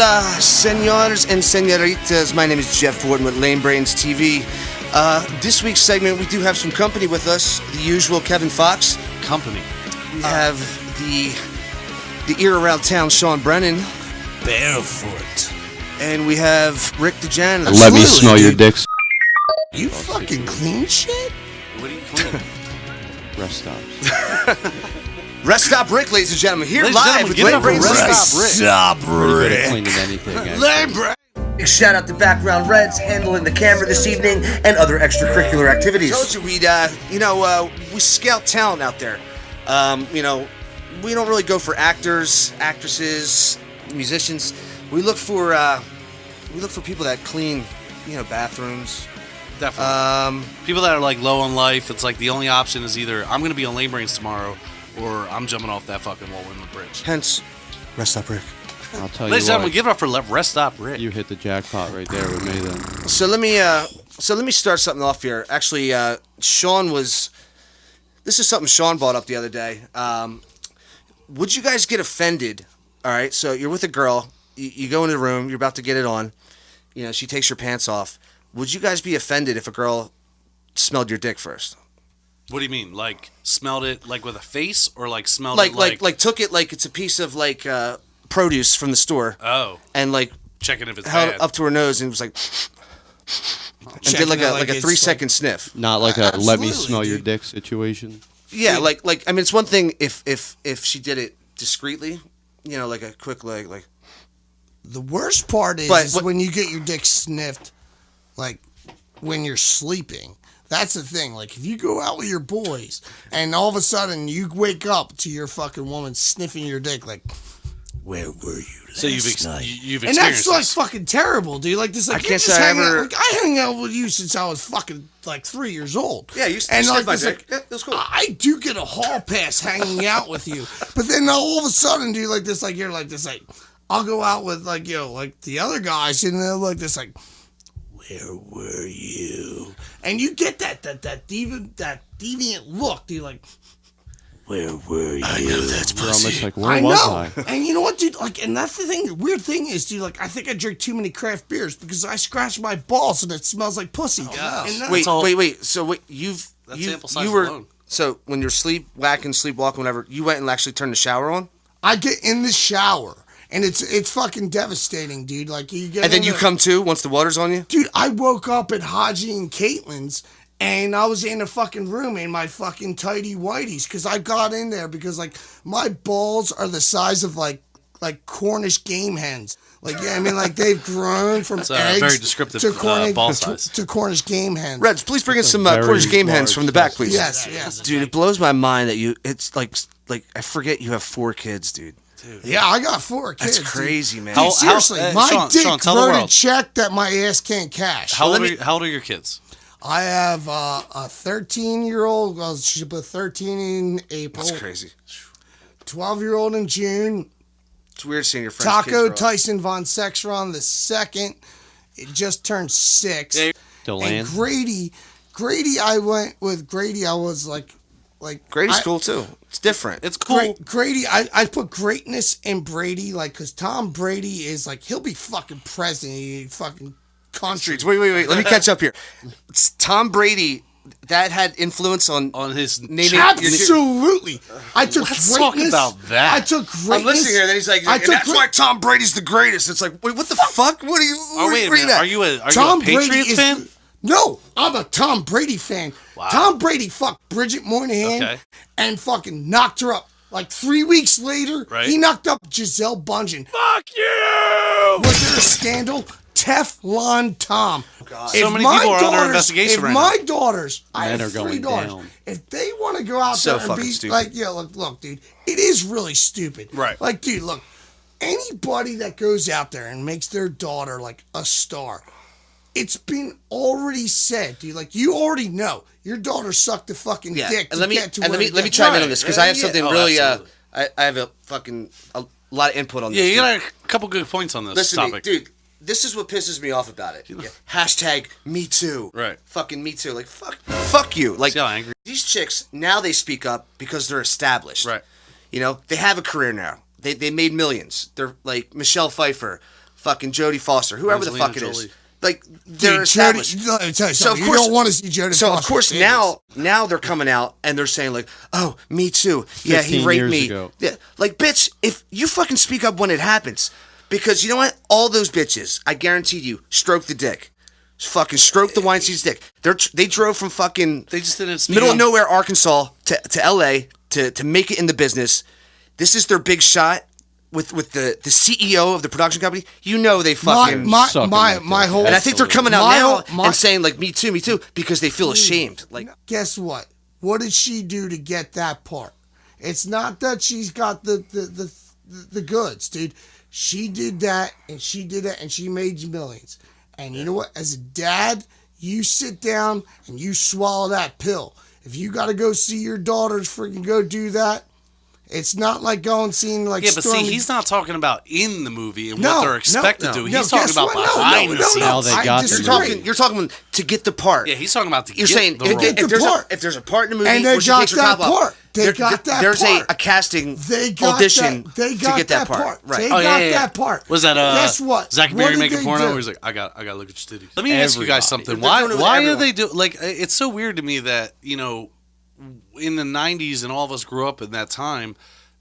Hola, senors and senoritas. My name is Jeff Wharton with LameBrainsTV. This week's segment, we do have some company with us. The usual Kevin Fox. Company. We have the ear around town, Sean Brennan. Barefoot. And we have Rick DeJan. Let me smell your dicks. You fucking clean shit? What do you clean? Rest stops. Rest Stop Rick, ladies and gentlemen. Here Ladies live and with gentlemen, give it up for LameBrainsTV. Rest Stop Rick. Stop, Rick. Cleaning anything, actually. LameBrain. Big shout out to Background Reds handling the camera this evening and other extracurricular activities. Told you we'd, we scout talent out there. We don't really go for actors, actresses, musicians. We look for people that clean, bathrooms. Definitely. People that are like low on life, it's like the only option is either I'm going to be on LameBrains tomorrow or I'm jumping off that fucking wall in the bridge. Hence, Rest Stop Rick. I'll tell you Ladies and gentlemen, what, give it up for Rest Stop Rick. you hit the jackpot right there with me then. So let me start something off here. Actually, this is something Sean brought up the other day. Would you guys get offended? All right, so you're with a girl, you go into the room, you're about to get it on, she takes your pants off. Would you guys be offended if a girl smelled your dick first? What do you mean? Like smelled it like with a face or like smelled Like it like took it like it's a piece of produce from the store. Oh. And Checking if it's held bad. it up to her nose and was like and did like a 3-second sniff. Not like a let me Absolutely, smell your dude. dick situation. Yeah, it's one thing if she did it discreetly, like a quick like. The worst part is when you get your dick sniffed, like when you're sleeping. That's the thing. Like if you go out with your boys and all of a sudden you wake up to your fucking woman sniffing your dick, like, where were you last So you've night? And experienced that's like this. fucking terrible, dude. Like this, like I can't you're just say I hanging ever- out. Like, I hang out with you since I was fucking like 3 years old. Yeah, you and sniffed like my this, dick. like, Yeah, that was cool. I do get a hall pass hanging out with you, but then all of a sudden, dude, like this, like you're like this, like I'll go out with like like the other guys, and they're like this, like, where were you? And you get that deviant look, dude, like, where were you? I know that's You're almost pussy. like, where I was know. I? And you know what, dude? Like, and that's the thing. The weird thing is, dude, like, I think I drink too many craft beers because I scratch my balls and it smells like pussy. Yeah. And that's Wait, all- wait. So That's sample size you were alone. so when you're sleepwalking, whatever, you went and actually turned the shower on, I get in the shower and it's fucking devastating, dude. Like you get and then in you the- come to once the water's on you. Dude, I woke up at Haji and Caitlin's and I was in the fucking room in my fucking tighty whities because I got in there because like my balls are the size of like Cornish game hens. Like, yeah, I mean, like they've grown from It's a eggs very descriptive, to Cornish, ball size. to Cornish game hens. Reds, please bring in some very Cornish game hens large from the back, please. Yes. Dude, it blows my mind that it's like I forget you have 4 kids, dude. Yeah, I got 4 kids. That's crazy, man. Dude, seriously, my Sean, dick tell the wrote a world. check that my ass can't cash. How old are your kids? I have a 13-year-old. Well, she'll be 13 in April. That's crazy. 12-year-old in June. It's weird seeing your friends' Taco kids grow up. Tyson von Sexron the second. It just turned 6. Yeah. Deland. And Grady, I went with Grady. I was like Grady's cool too. It's different. It's cool. Grady, I put greatness in Brady, like, because Tom Brady is like, he'll be fucking president. He fucking country. Wait. Let me catch up here. It's Tom Brady. That had influence on his naming. Absolutely. I took Let's talk greatness. about that. I took greatness. I'm listening here. Then he's like, and that's why Tom Brady's the greatest. It's like, wait, what the fuck? What are you? Oh, wait a where you minute. at? Are you a Tom Brady Patriots is- fan? No, I'm a Tom Brady fan. Wow. Tom Brady fucked Bridget Moynihan and fucking knocked her up. Like 3 weeks later, Right. he knocked up Giselle Bundchen. Fuck you! Was there a scandal? Teflon Tom. God. So many people are under investigation if right my now. daughters, I Men have are 3 going daughters. down. If they want to go out So there and fucking be stupid. like, yeah, look, dude, it is really stupid. Right. Like, dude, look, anybody that goes out there and makes their daughter like a star, it's been already said, dude. Like, you already know your daughter sucked the fucking dick to and let me get to and where let me it chime in got. on this because I have Yeah. something Oh, really. absolutely. I have a lot of input on this. Yeah, you dude. got a couple good points on this Listen to me, topic. dude. This is what pisses me off about it. Yeah. Hashtag me too. Right. Fucking me too. Like fuck you. Like See how angry- these chicks now they speak up because they're established. Right. You know they have a career now. They made millions. They're like Michelle Pfeiffer, fucking Jodie Foster, whoever the fuck it Angelina is. Jolie. Like they're established. Let me tell you So something. of You course, don't want to see Jodie so of Foster course famous. now they're coming out and they're saying like, oh, me too. Yeah, he 15 raped years me. ago. Yeah, like bitch, if you fucking speak up when it happens, because you know what, all those bitches, I guarantee you, stroke the dick. Fucking stroke the Weinstein's dick. They drove from fucking They just didn't speak middle of up. nowhere Arkansas to LA to make it in the business. This is their big shot with the CEO of the production company. You know they fucking my Sucking my that my dick. whole and I think they're coming out my now whole- and saying like me too because they feel ashamed. Like guess what? What did she do to get that part? It's not that she's got the goods, dude. She did that and she did it and she made millions. And you know what? As a dad, you sit down and you swallow that pill. If you got to go see your daughters freaking go do that, it's not like going seeing like. Yeah, but Stormy. see, he's not talking about in the movie and No, what they're expected no, to. no. He's No, talking guess about what? No, behind no, the no, scenes. no. How they I got disagree. you're talking to get the part. Yeah, he's talking about You're get saying the if, role. if there's part. if there's a part in the movie And they where she got takes her that top off, part. They got that there's part. a casting They got audition that. They got to get that part. Right. They Oh, got yeah. that part. Was that Guess what? Zach What Berry did making they porno? do? Where he's like, I got to look at your titties. Let me ask you guys something. They're doing it with Why are everyone. they do like? It's so weird to me that in the '90s and all of us grew up in that time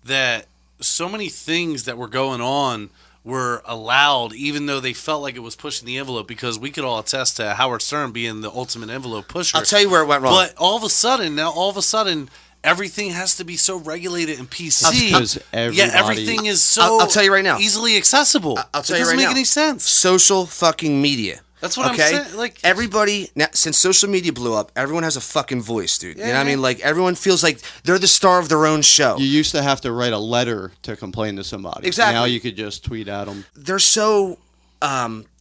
that so many things that were going on were allowed, even though they felt like it was pushing the envelope, because we could all attest to Howard Stern being the ultimate envelope pusher. I'll tell you where it went wrong. But all of a sudden, everything has to be so regulated and PC. Because Yeah, everything is so I'll tell you right now. easily accessible. I'll tell it you doesn't right make now. any sense. Social fucking media. That's what I'm saying, like- everybody now, since social media blew up, everyone has a fucking voice, dude. You know what I Yeah. mean? Like everyone feels like they're the star of their own show. You used to have to write a letter to complain to somebody. Exactly. Now you could just tweet at them. They're so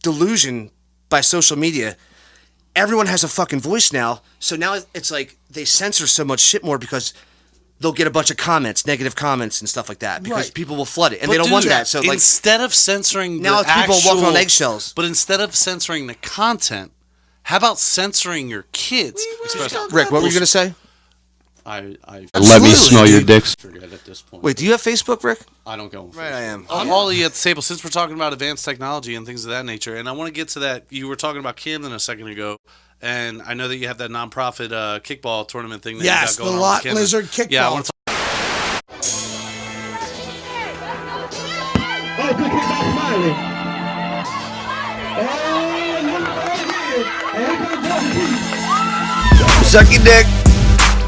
delusioned by social media. Everyone has a fucking voice now. So now it's like they censor so much shit more because they'll get a bunch of comments, negative comments and stuff like that because Right. people will flood it and But they don't want dude, that. So like instead of censoring now the people actual, walking on eggshells. but instead of censoring the content, how about censoring your kids? Rick, what were you gonna say? I Let me smell your dicks. Forget at this point. Wait, do you have Facebook, Rick? I don't go on Right, I am. All of you at the table, since we're talking about advanced technology and things of that nature, and I want to get to that. You were talking about Camden a second ago, and I know that you have that nonprofit kickball tournament thing that Yes, you got the going on. Lot with Camden. Lizard kickball. Yeah, I want to Suck your dick,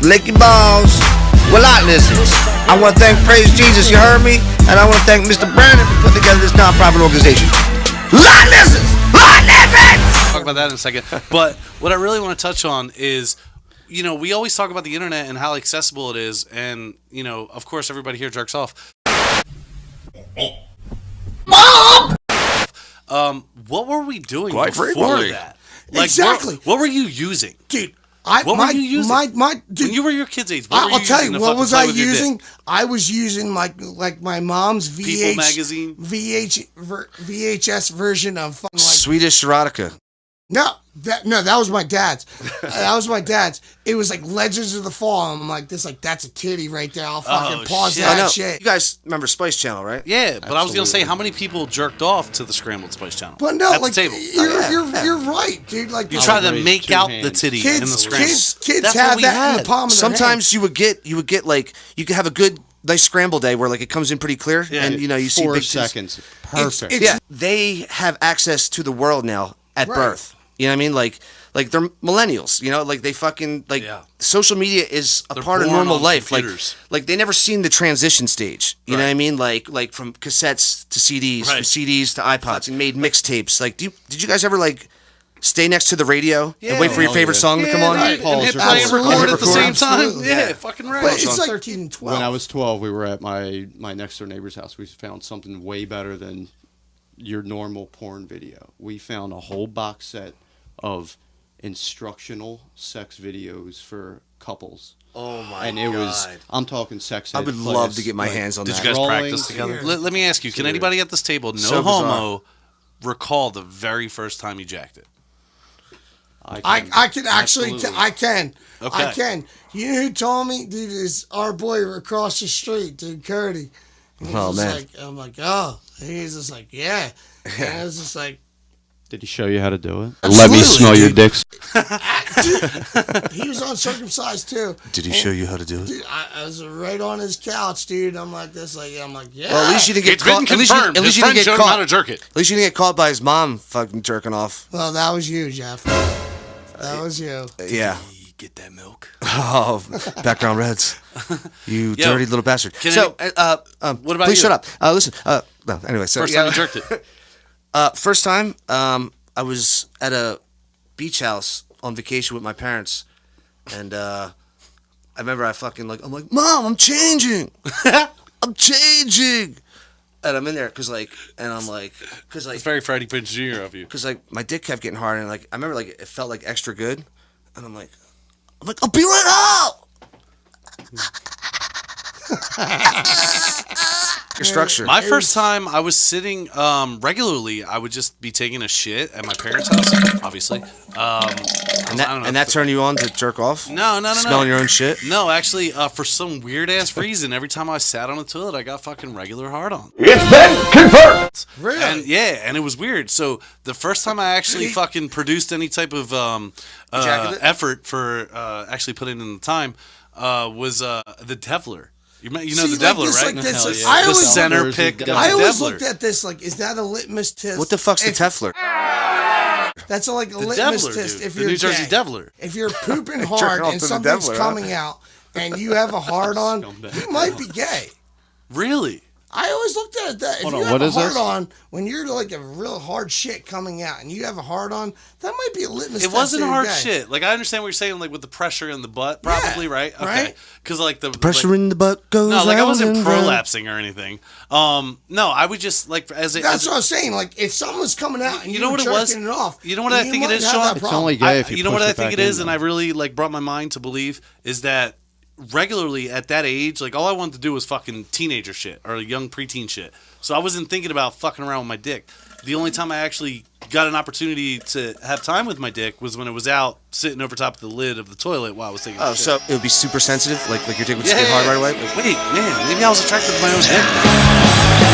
lick your balls. Well, I listen. I want to thank Praise Jesus, you heard me? And I want to thank Mr. Brandon for putting together this nonprofit organization. Lot listens! Lot listens! talk about that in a second. But what I really want to touch on is, we always talk about the internet and how accessible it is, and of course, everybody here jerks off. What were we doing Quite before frequently. that? Exactly. What were you using? Dude, What were you using? Dude, When you were your kid's age, what were you I'll tell using you, to what fucking was play I with your dick? using? I was using like my mom's People magazine? VHS version of fucking Swedish erotica. that was my dad's. That was my dad's. It was like Legends of the Fall. I'm like, that's a titty right there. I'll fucking pause shit. I know. that shit. You guys remember Spice Channel, right? Yeah, but I was gonna say, Absolutely. how many people jerked off to the Scrambled Spice Channel? But no, at like the table. you're right, dude. Like You the- try to raise make 2 out the hands. titty in the kids, scramble. kids That's have what we that in had. the palm of their hand. Sometimes you would get like you could have a good nice scramble day where like it comes in pretty clear and you see 4 big tits. seconds. Perfect. it's- Yeah, they have access to the world now at Right. birth. You know what I mean? Like they're millennials. Like they fucking Yeah. social media is a They're part of born normal on life. computers. Like they never seen the transition stage. You know Right. what I mean? Like from cassettes to CDs, from Right. CDs to iPods, and made mixtapes. Like, did you guys ever like stay next to the radio and wait for your hell favorite yeah. song to come on? Right. Calls And hit are play and calls. record Yeah, at the same record. time. Absolutely. Yeah, fucking right. But it's Sean. like 13 and 12. When I was 12, we were at my next door neighbor's house. We found something way better than your normal porn video. We found a whole box set of instructional sex videos for couples. Oh my And it was, I'm talking sex ed I would class, love to get my like, hands on Did that. you guys Rolling practice together? here. Let me ask you, can anybody at this table, no So bizarre. homo, recall the very first time you jacked it? I can actually, Absolutely. I can. Okay. I can. You know who told me? Dude, is our boy across the street, dude, Cody. Oh, man. Like, I'm like, oh. And he's just like, yeah. And I was just like, Did he show you how to do it? Absolutely, Let me smell your dude. dicks. he was uncircumcised too. Did he show you how to do it? Dude, I was right on his couch, dude. I'm like this, like I'm like, yeah. Well, at least you didn't get It's been caught. At least you, confirmed. at least His you didn't friend get showed him how to caught. jerk it. At least you didn't get caught by his mom fucking jerking off. Well, that was you, Jeff. That was you. Yeah. Get that milk. Oh, background Reds. You Yo, dirty little bastard. can So, what about please you? shut up. Listen. No, anyway, so First yeah, time you jerked it. first time, I was at a beach house on vacation with my parents, and I remember I'm like, Mom, I'm changing. I'm changing. And I'm in there because It's very Freddie Prinze Jr. of you. my dick kept getting hard, and like I remember like it felt like extra good, and I'm like, I'll be right out. Your structure. My first time, I was sitting regularly. I would just be taking a shit at my parents' house, obviously. and that turned you on to jerk off? No. Smelling your own shit? No, actually, for some weird ass reason, every time I sat on the toilet, I got fucking regular hard on. It's been confirmed. Really? And and it was weird. So the first time I actually fucking produced any type of Ejaculate? effort for actually putting in the time was the Devler. You know See, the Devler, this, right? like this, Hell like, yeah. I The always, center pick of the I always Devler. looked at this like, is that a litmus test? What the fuck's the Tefler? That's like a The litmus Devler, test. dude. If The you're New Jersey gay. Devler. If you're pooping Jerking hard off and to the something's Devler, huh? coming out and you have a hard on, you might be gay. Really? I always looked at it that if Hold you on, have what a is hard this? on, when you're like a real hard shit coming out and you have a hard on, that might be a litmus It test. wasn't that you're hard gay. shit. Like I understand what you're saying, like with the pressure in the butt, probably, right? Okay. right? Because like the Pressure like, in the butt goes no, like I round wasn't and round. prolapsing or anything. No, I would just like as it. That's as what I'm saying. Like if someone's coming out and You know you're what it was? jerking it off, You know what I think it might is, have Sean? that It's problem. only gay if you know push what I it think back it is, in and I really like brought my mind to believe is that regularly at that age, like all I wanted to do was fucking teenager shit or young preteen shit. So I wasn't thinking about fucking around with my dick. The only time I actually got an opportunity to have time with my dick was when it was out sitting over top of the lid of the toilet while I was taking a Oh, shit. so it would be super sensitive? Like your dick would just get hard right away? Like, wait, man, maybe I was attracted to my own dick.